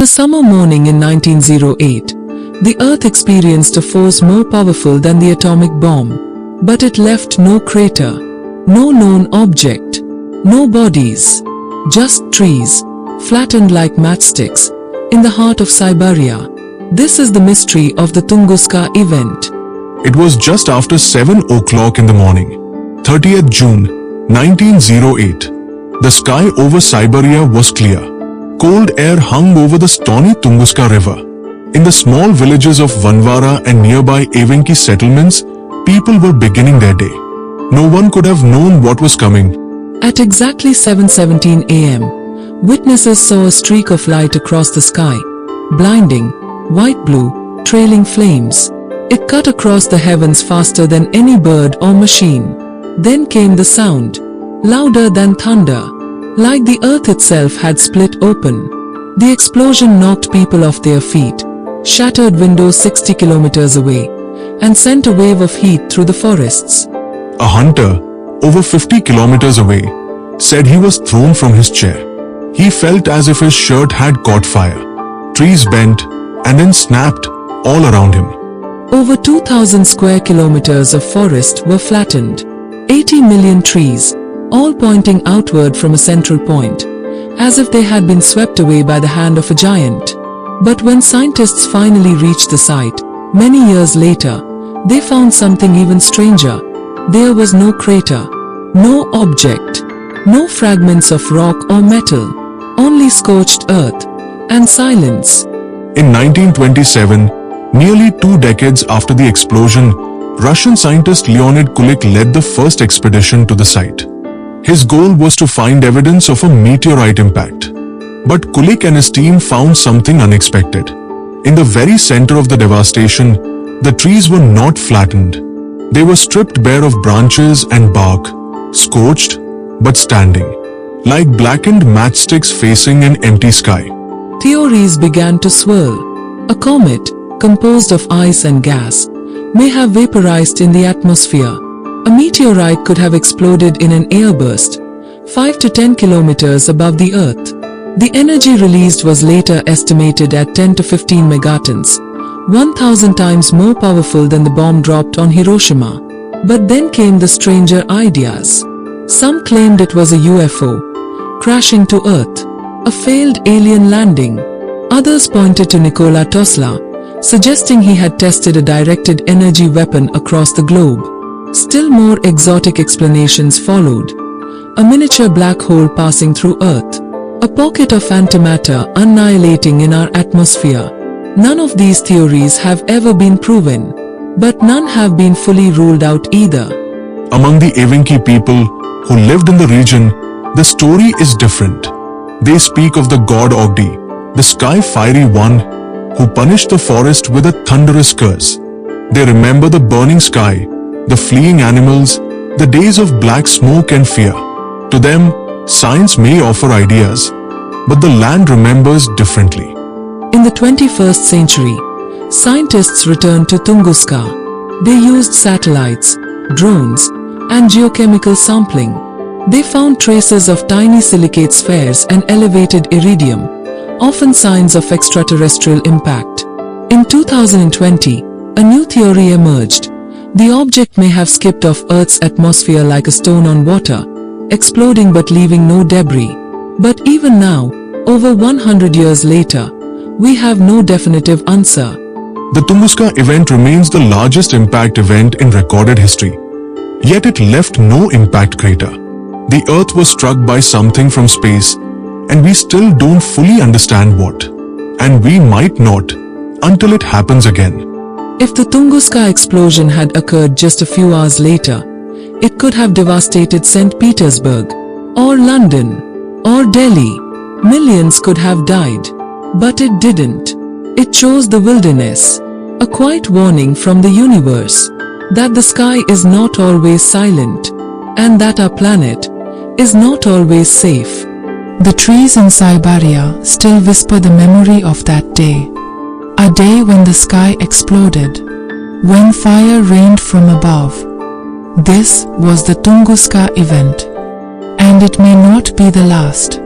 a summer morning in 1908, the Earth experienced a force more powerful than the atomic bomb. But it left no crater, no known object, no bodies, just trees, flattened like matchsticks, in the heart of Siberia. This is the mystery of the Tunguska Event. It was just after 7 o'clock in the morning, 30th June, 1908. The sky over Siberia was clear. Cold air hung over the stony Tunguska River. In the small villages of Vanvara and nearby Evenki settlements, people were beginning their day. No one could have known what was coming. At exactly 7:17 a.m., witnesses saw a streak of light across the sky, blinding, white-blue, trailing flames. It cut across the heavens faster than any bird or machine. Then came the sound, louder than thunder, like the earth itself had split open. The explosion knocked people off their feet, shattered windows 60 kilometers away, and sent a wave of heat through the forests. A hunter, over 50 kilometers away, said he was thrown from his chair. He felt as if his shirt had caught fire. Trees bent and then snapped all around him. Over 2,000 square kilometers of forest were flattened. 80 million trees, all pointing outward from a central point, as if they had been swept away by the hand of a giant. But when scientists finally reached the site, many years later, they found something even stranger. There was no crater, no object, no fragments of rock or metal, only scorched earth and silence. In 1927, nearly 2 decades after the explosion, Russian scientist Leonid Kulik led the first expedition to the site. His goal was to find evidence of a meteorite impact. But Kulik and his team found something unexpected. In the very center of the devastation, the trees were not flattened. They were stripped bare of branches and bark, scorched, but standing, like blackened matchsticks facing an empty sky. Theories began to swirl. A comet, composed of ice and gas, may have vaporized in the atmosphere. A meteorite could have exploded in an airburst, 5 to 10 kilometers above the Earth. The energy released was later estimated at 10 to 15 megatons, 1,000 times more powerful than the bomb dropped on Hiroshima. But then came the stranger ideas. Some claimed it was a UFO, crashing to Earth, a failed alien landing. Others pointed to Nikola Tesla, suggesting he had tested a directed energy weapon across the globe. Still more exotic explanations followed. A miniature black hole passing through Earth, a pocket of antimatter annihilating in our atmosphere. None of these theories have ever been proven, but none have been fully ruled out either. Among the Evenki people who lived in the region, the story is different. They speak of the god Ogdi, the sky-fiery one, who punished the forest with a thunderous curse. They remember the burning sky, the fleeing animals, the days of black smoke and fear. To them, science may offer ideas, but the land remembers differently. In the 21st century, scientists returned to Tunguska. They used satellites, drones, and geochemical sampling. They found traces of tiny silicate spheres and elevated iridium, often signs of extraterrestrial impact. In 2020, a new theory emerged. The object may have skipped off Earth's atmosphere like a stone on water, exploding but leaving no debris. But even now, over 100 years later, we have no definitive answer. The Tunguska event remains the largest impact event in recorded history. Yet it left no impact crater. The Earth was struck by something from space, and we still don't fully understand what. And we might not, until it happens again. If the Tunguska explosion had occurred just a few hours later, it could have devastated St. Petersburg, or London, or Delhi. Millions could have died. But it didn't. It chose the wilderness. A quiet warning from the universe that the sky is not always silent, and that our planet is not always safe. The trees in Siberia still whisper the memory of that day. A day when the sky exploded, when fire rained from above. This was the Tunguska event, and it may not be the last.